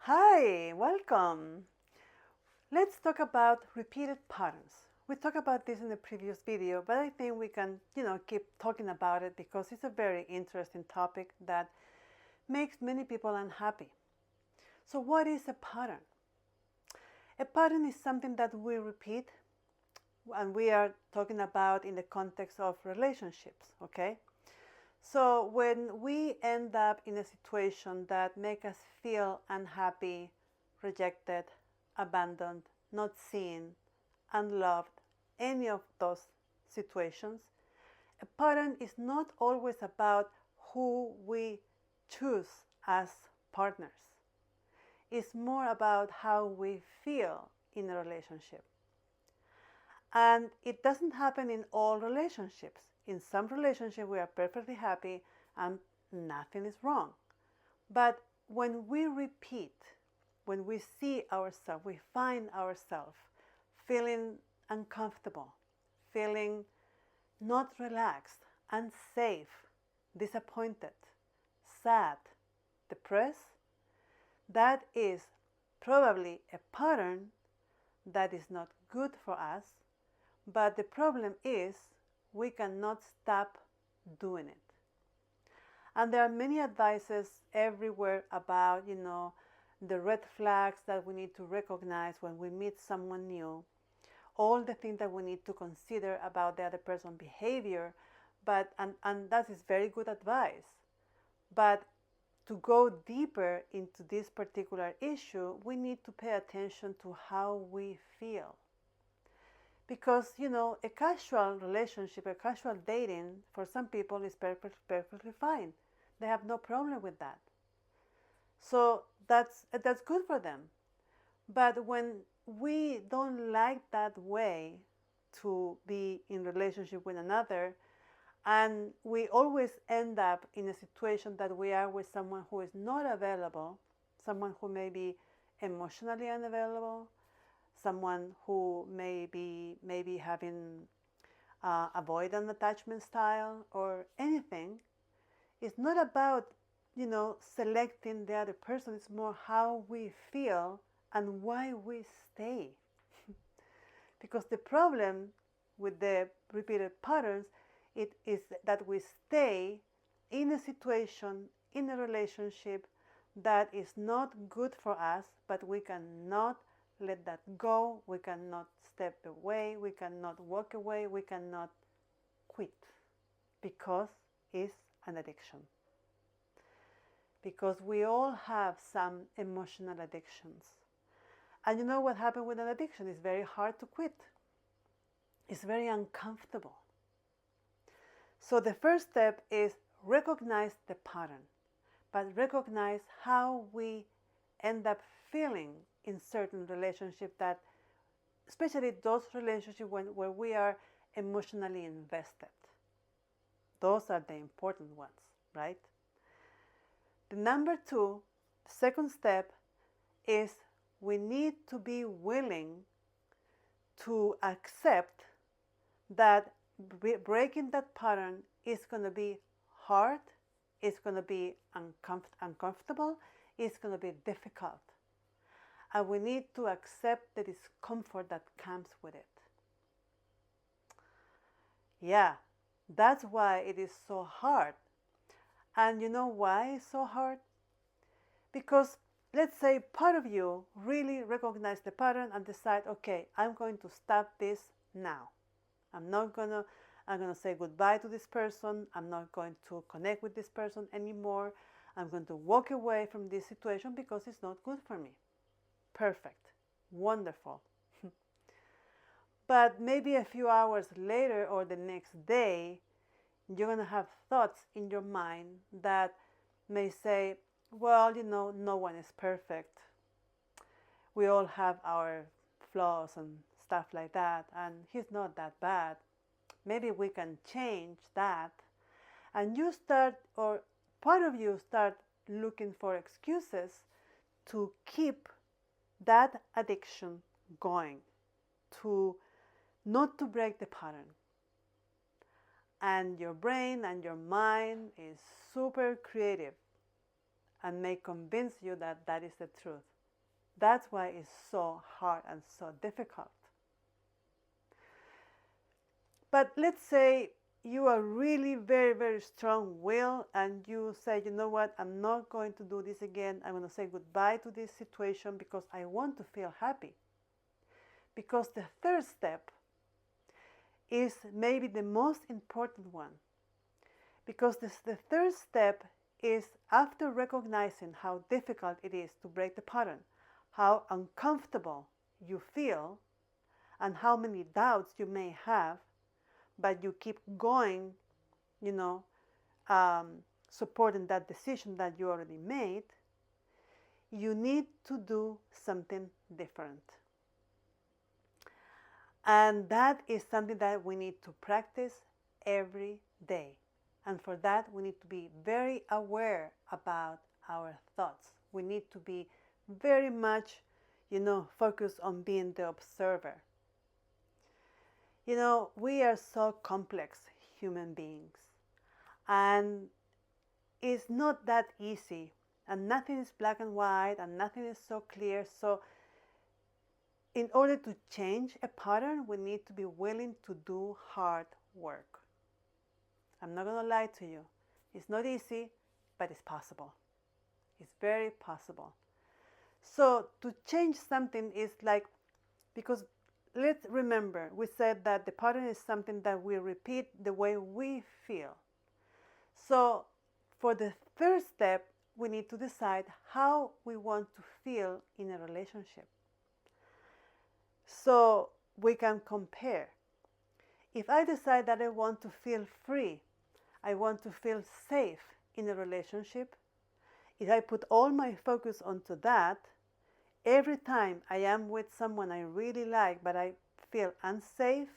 Hi, welcome. Let's talk about repeated patterns. We talked about this in the previous video, but I think we can, keep talking about it because it's a very interesting topic that makes many people unhappy. So what is a pattern? A pattern is something that we repeat, and we are talking about in the context of relationships, okay? So when we end up in a situation that makes us feel unhappy, rejected, abandoned, not seen, unloved, any of those situations, a pattern is not always about who we choose as partners. It's more about how we feel in a relationship. And it doesn't happen in all relationships. In some relationships, we are perfectly happy and nothing is wrong. But when we repeat, when we see ourselves, we find ourselves feeling uncomfortable, feeling not relaxed, unsafe, disappointed, sad, depressed, that is probably a pattern that is not good for us. But the problem is we cannot stop doing it. And there are many advices everywhere about, the red flags that we need to recognize when we meet someone new, all the things that we need to consider about the other person's behavior, and that is very good advice. But to go deeper into this particular issue, we need to pay attention to how we feel. Because, a casual relationship, a casual dating, for some people is perfectly fine. They have no problem with that. So that's good for them. But when we don't like that way to be in relationship with another, and we always end up in a situation that we are with someone who is not available, someone who may be emotionally unavailable, someone who may be having avoidant attachment style or anything. It's not about selecting the other person. It's more how we feel and why we stay. Because the problem with the repeated patterns, it is that we stay in a situation, in a relationship that is not good for us, but we cannot let that go. We cannot step away. We cannot walk away. We cannot quit because it's an addiction. Because we all have some emotional addictions. And you know what happens with an addiction? It's very hard to quit. It's very uncomfortable. So the first step is recognize the pattern, but recognize how we end up feeling in certain relationships, that especially those relationships where we are emotionally invested. Those are the important ones, right? The number two, second step, is we need to be willing to accept that breaking that pattern is going to be hard, it's going to be uncomfortable, it's going to be difficult. And we need to accept the discomfort that comes with it. Yeah, that's why it is so hard. And you know why it's so hard? Because let's say part of you really recognize the pattern and decide, okay, I'm going to stop this now. I'm going to say goodbye to this person. I'm not going to connect with this person anymore. I'm going to walk away from this situation because it's not good for me. Perfect. Wonderful. But maybe a few hours later or the next day, you're going to have thoughts in your mind that may say, well, no one is perfect. We all have our flaws and stuff like that, and he's not that bad. Maybe we can change that. And you start, or part of you start looking for excuses to keep that addiction going, to not to break the pattern. And your brain and your mind is super creative and may convince you that that is the truth. That's why it's so hard and so difficult. But let's say you are really very, very strong-willed and you say, you know what, I'm not going to do this again. I'm going to say goodbye to this situation because I want to feel happy. Because the third step is maybe the most important one. Because the third step is, after recognizing how difficult it is to break the pattern, how uncomfortable you feel, and how many doubts you may have, but you keep going, supporting that decision that you already made, you need to do something different. And that is something that we need to practice every day. And for that, we need to be very aware about our thoughts. We need to be very much, focused on being the observer. We are so complex human beings, and it's not that easy, and nothing is black and white, and nothing is so clear. So in order to change a pattern, we need to be willing to do hard work. I'm not going to lie to you. It's not easy, but it's possible. It's very possible. So to change something is like, because let's remember, we said that the pattern is something that we repeat the way we feel. So for the first step, we need to decide how we want to feel in a relationship. So we can compare. If I decide that I want to feel free, I want to feel safe in a relationship, if I put all my focus onto that, every time I am with someone I really like but I feel unsafe,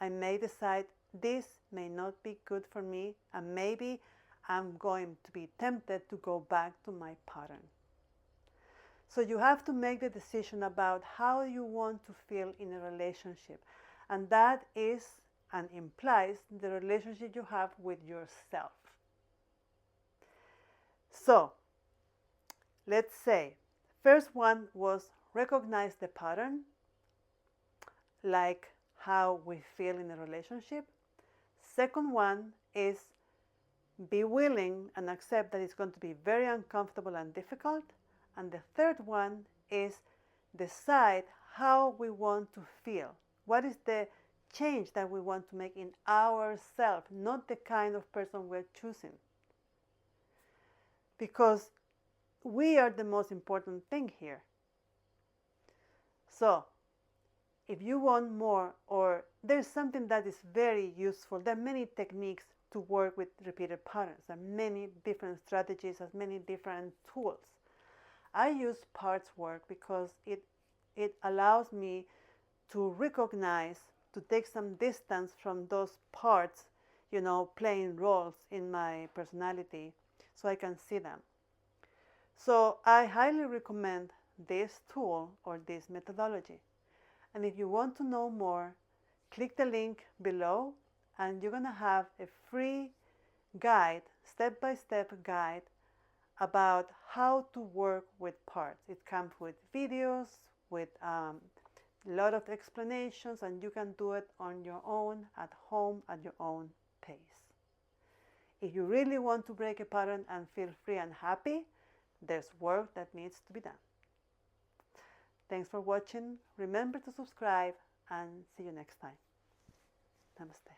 I may decide this may not be good for me, and maybe I'm going to be tempted to go back to my pattern. So you have to make the decision about how you want to feel in a relationship. And that is and implies the relationship you have with yourself. So let's say first one was recognize the pattern, like how we feel in a relationship. Second one is be willing and accept that it's going to be very uncomfortable and difficult. And the third one is decide how we want to feel. What is the change that we want to make in ourselves, not the kind of person we're choosing. Because we are the most important thing here. So, if you want more, or there's something that is very useful, there are many techniques to work with repeated patterns. There are many different strategies, and many different tools. I use parts work because it allows me to recognize, to take some distance from those parts, playing roles in my personality, so I can see them. So I highly recommend this tool or this methodology. And if you want to know more, click the link below and you're going to have a free guide, step-by-step guide about how to work with parts. It comes with videos, with a lot of explanations, and you can do it on your own, at home, at your own pace. If you really want to break a pattern and feel free and happy, there's work that needs to be done. Thanks for watching. Remember to subscribe and see you next time. Namaste.